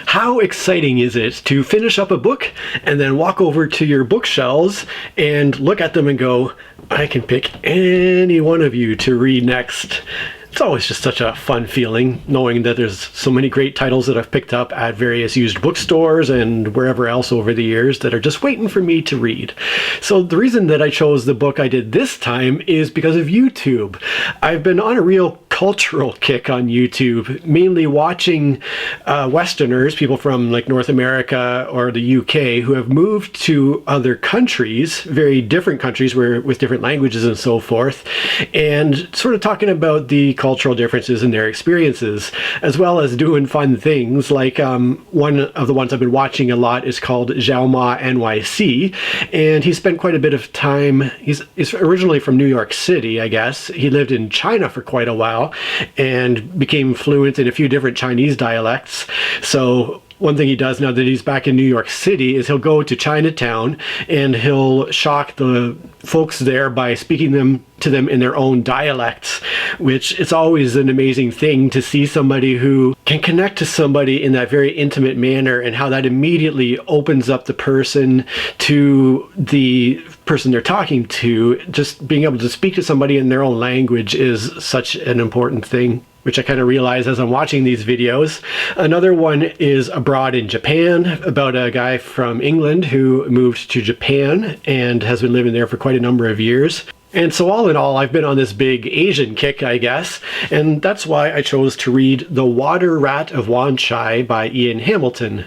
How exciting is it to finish up a book and then walk over to your bookshelves and look at them and go, I can pick any one of you to read next. It's always just such a fun feeling knowing that there's so many great titles that I've picked up at various used bookstores and wherever else over the years that are just waiting for me to read. So the reason that I chose the book I did this time is because of YouTube. I've been on a real cultural kick on YouTube, mainly watching Westerners, people from like North America or the UK, who have moved to other countries, very different countries with different languages and so forth, and sort of talking about the cultural differences in their experiences, as well as doing fun things. Like one of the ones I've been watching a lot is called Xiaoma NYC, and he spent quite a bit of time, he's originally from New York City, I guess. He lived in China for quite a while and became fluent in a few different Chinese dialects. So one thing he does now that he's back in New York City is he'll go to Chinatown and he'll shock the folks there by speaking to them in their own dialects, which it's always an amazing thing to see somebody who can connect to somebody in that very intimate manner, and how that immediately opens up the person to the person they're talking to. Just being able to speak to somebody in their own language is such an important thing, which I kind of realize as I'm watching these videos. Another one is Abroad in Japan, about a guy from England who moved to Japan and has been living there for quite a number of years. And so all in all, I've been on this big Asian kick, I guess, and that's why I chose to read The Water Rat of Wanchai by Ian Hamilton.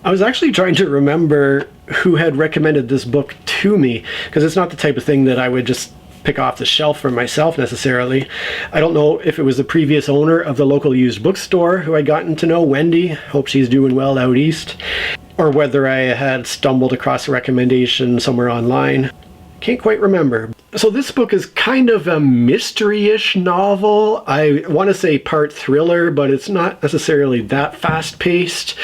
I was actually trying to remember who had recommended this book to me, because it's not the type of thing that I would just pick off the shelf for myself necessarily. I don't know if it was the previous owner of the local used bookstore who I'd gotten to know, Wendy, hope she's doing well out east, or whether I had stumbled across a recommendation somewhere online. Can't quite remember. So this book is kind of a mystery-ish novel. I want to say part thriller, but it's not necessarily that fast-paced.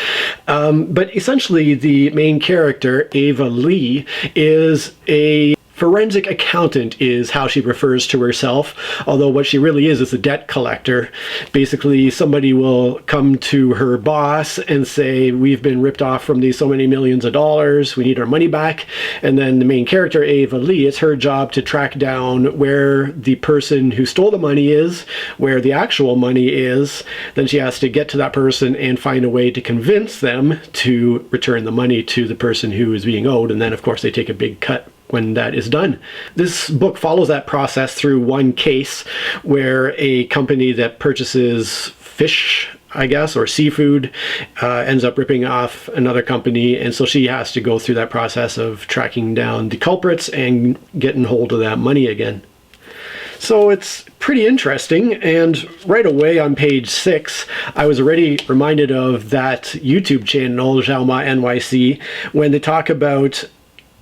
But essentially the main character, Ava Lee, is a forensic accountant, is how she refers to herself, although what she really is a debt collector. Basically, somebody will come to her boss and say, we've been ripped off from these so many millions of dollars, we need our money back. And then the main character, Ava Lee, it's her job to track down where the person who stole the money is, where the actual money is. Then she has to get to that person and find a way to convince them to return the money to the person who is being owed. And then, of course, they take a big cut when that is done. This book follows that process through one case where a company that purchases fish, I guess, or seafood, ends up ripping off another company, and so she has to go through that process of tracking down the culprits and getting hold of that money again. So it's pretty interesting, and right away on page 6, I was already reminded of that YouTube channel, Xiaoma NYC, when they talk about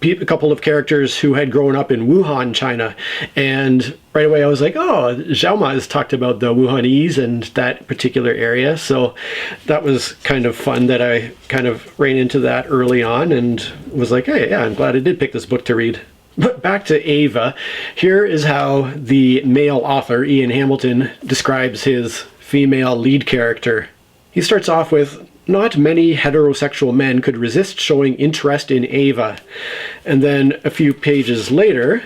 a couple of characters who had grown up in Wuhan, China, and right away I was like, oh, Xiaoma has talked about the Wuhanese and that particular area, so that was kind of fun that I kind of ran into that early on and was like, hey, yeah, I'm glad I did pick this book to read. But back to Ava, here is how the male author, Ian Hamilton, describes his female lead character. He starts off with, not many heterosexual men could resist showing interest in Ava. And then a few pages later,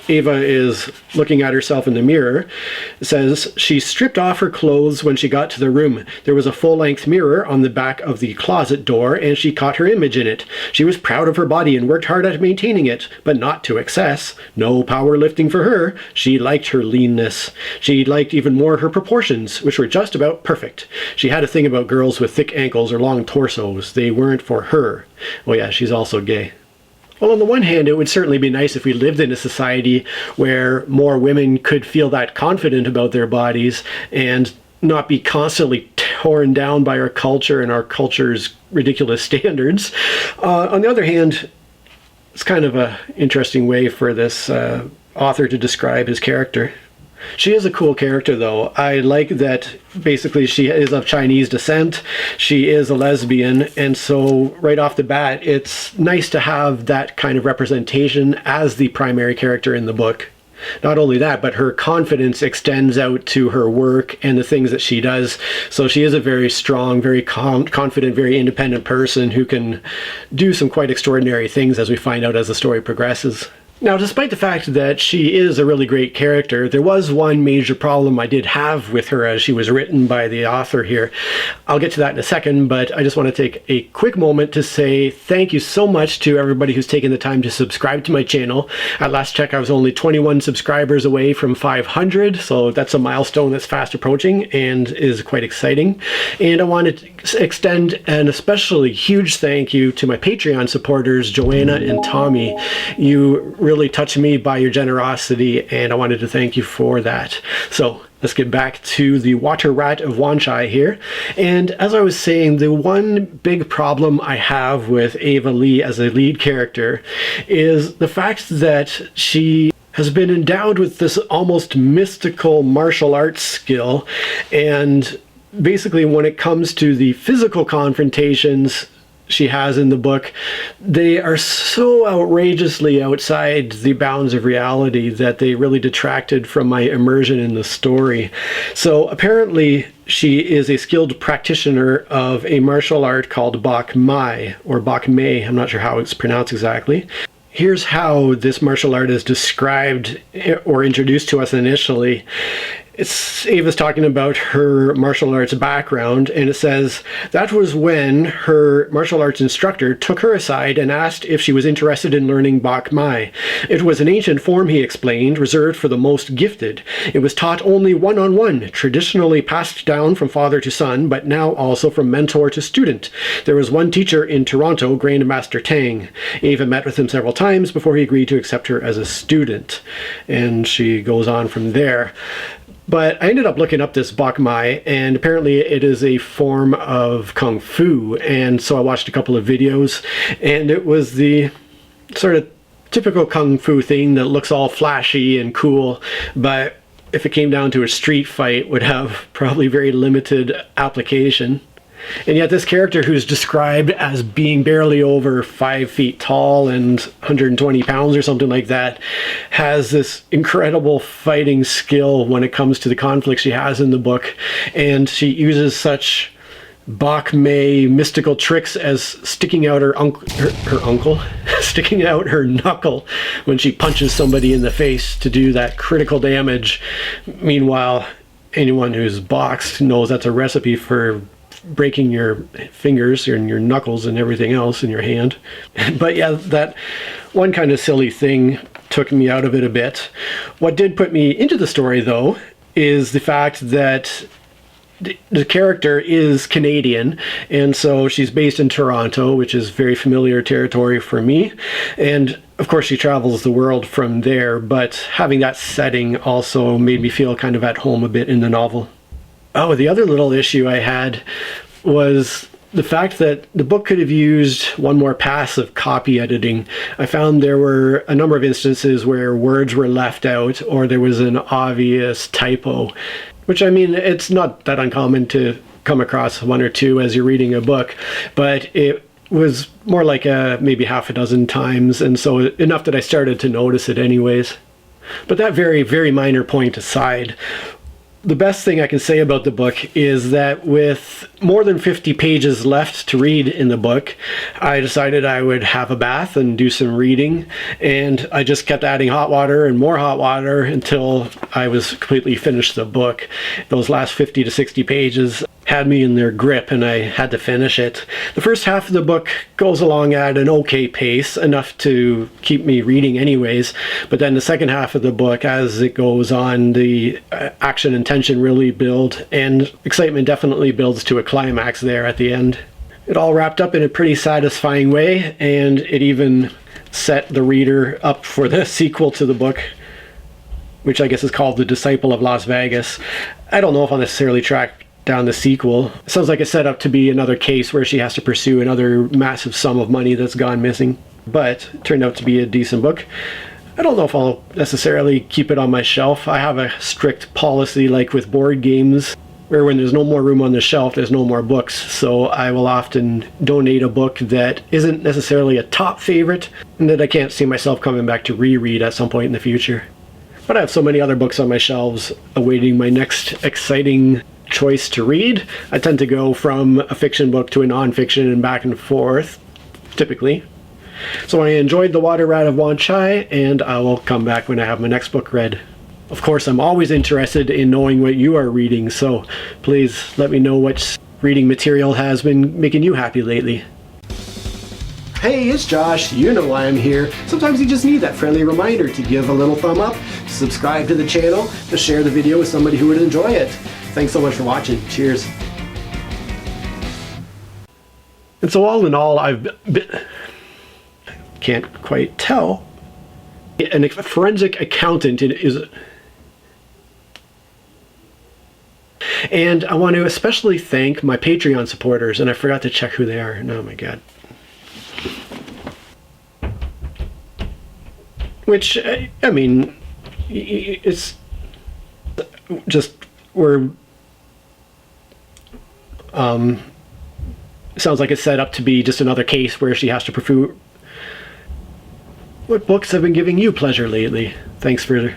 Ava is looking at herself in the mirror. It says, she stripped off her clothes when she got to the room. There was a full-length mirror on the back of the closet door, and she caught her image in it. She was proud of her body and worked hard at maintaining it, but not to excess. No powerlifting for her. She liked her leanness. She liked even more her proportions, which were just about perfect. She had a thing about girls with thick ankles or long torsos. They weren't for her. Oh yeah, she's also gay. Well, on the one hand, it would certainly be nice if we lived in a society where more women could feel that confident about their bodies and not be constantly torn down by our culture and our culture's ridiculous standards. On the other hand, it's kind of an interesting way for this author to describe his character. She is a cool character, though. I like that basically she is of Chinese descent, she is a lesbian, and so right off the bat, it's nice to have that kind of representation as the primary character in the book. Not only that, but her confidence extends out to her work and the things that she does. So she is a very strong, very confident, very independent person who can do some quite extraordinary things, as we find out as the story progresses. Now, despite the fact that she is a really great character, there was one major problem I did have with her as she was written by the author here. I'll get to that in a second, but I just want to take a quick moment to say thank you so much to everybody who's taken the time to subscribe to my channel. At last check, I was only 21 subscribers away from 500, so that's a milestone that's fast approaching and is quite exciting. And I wanted to extend an especially huge thank you to my Patreon supporters, Joanna and Tommy. You really touched me by your generosity, and I wanted to thank you for that. So let's get back to the Water Rat of Wanchai here. And as I was saying, the one big problem I have with Ava Lee as a lead character is the fact that she has been endowed with this almost mystical martial arts skill, and basically when it comes to the physical confrontations she has in the book, they are so outrageously outside the bounds of reality that they really detracted from my immersion in the story. So apparently she is a skilled practitioner of a martial art called Bok Mai, or Bok Mei, I'm not sure how it's pronounced exactly. Here's how this martial art is described or introduced to us initially. Ava's talking about her martial arts background, and it says, that was when her martial arts instructor took her aside and asked if she was interested in learning Bok Mai. It was an ancient form, he explained, reserved for the most gifted. It was taught only one-on-one, traditionally passed down from father to son, but now also from mentor to student. There was one teacher in Toronto, Grandmaster Tang. Ava met with him several times before he agreed to accept her as a student. And she goes on from there. But I ended up looking up this Bok Mai, and apparently it is a form of Kung Fu. And so I watched a couple of videos, and it was the sort of typical Kung Fu thing that looks all flashy and cool, but if it came down to a street fight, would have probably very limited application. And yet this character, who's described as being barely over 5 feet tall and 120 pounds or something like that, has this incredible fighting skill when it comes to the conflict she has in the book. And she uses such Bok Mei mystical tricks as sticking out her sticking out her knuckle when she punches somebody in the face to do that critical damage. Meanwhile, anyone who's boxed knows that's a recipe for breaking your fingers and your knuckles and everything else in your hand. But yeah, that one kind of silly thing took me out of it a bit. What did put me into the story, though, is the fact that the character is Canadian, and so she's based in Toronto, which is very familiar territory for me. And of course, she travels the world from there, but having that setting also made me feel kind of at home a bit in the novel. Oh, the other little issue I had was the fact that the book could have used one more pass of copy editing. I found there were a number of instances where words were left out or there was an obvious typo, which, I mean, it's not that uncommon to come across one or two as you're reading a book, but it was more like maybe half a dozen times, and so enough that I started to notice it anyways. But that very, very minor point aside, the best thing I can say about the book is that with more than 50 pages left to read in the book, I decided I would have a bath and do some reading, and I just kept adding hot water and more hot water until I was completely finished the book. Those last 50 to 60 pages had me in their grip, and I had to finish it. The first half of the book goes along at an okay pace, enough to keep me reading anyways, but then the second half of the book, as it goes on, the action and tension really build, and excitement definitely builds to a climax there at the end. It all wrapped up in a pretty satisfying way, and it even set the reader up for the sequel to the book, which I guess is called The Disciple of Las Vegas. I don't know if I'll necessarily track down the sequel. It sounds like it's set up to be another case where she has to pursue another massive sum of money that's gone missing, but it turned out to be a decent book. I don't know if I'll necessarily keep it on my shelf. I have a strict policy, like with board games, where when there's no more room on the shelf, there's no more books. So I will often donate a book that isn't necessarily a top favorite and that I can't see myself coming back to reread at some point in the future. But I have so many other books on my shelves awaiting my next exciting choice to read. I tend to go from a fiction book to a nonfiction and back and forth, typically. So I enjoyed The Water Rat of Wanchai, and I will come back when I have my next book read. Of course, I'm always interested in knowing what you are reading, so please let me know what reading material has been making you happy lately. Hey, it's Josh. You know why I'm here. Sometimes you just need that friendly reminder to give a little thumb up, to subscribe to the channel, to share the video with somebody who would enjoy it. Thanks so much for watching. Cheers. And so all in all, can't quite tell. A forensic accountant is... And I want to especially thank my Patreon supporters, and I forgot to check who they are. Oh my god. Which, I mean, it's just, sounds like it's set up to be just another case where she has to prove. What books have been giving you pleasure lately? Thanks for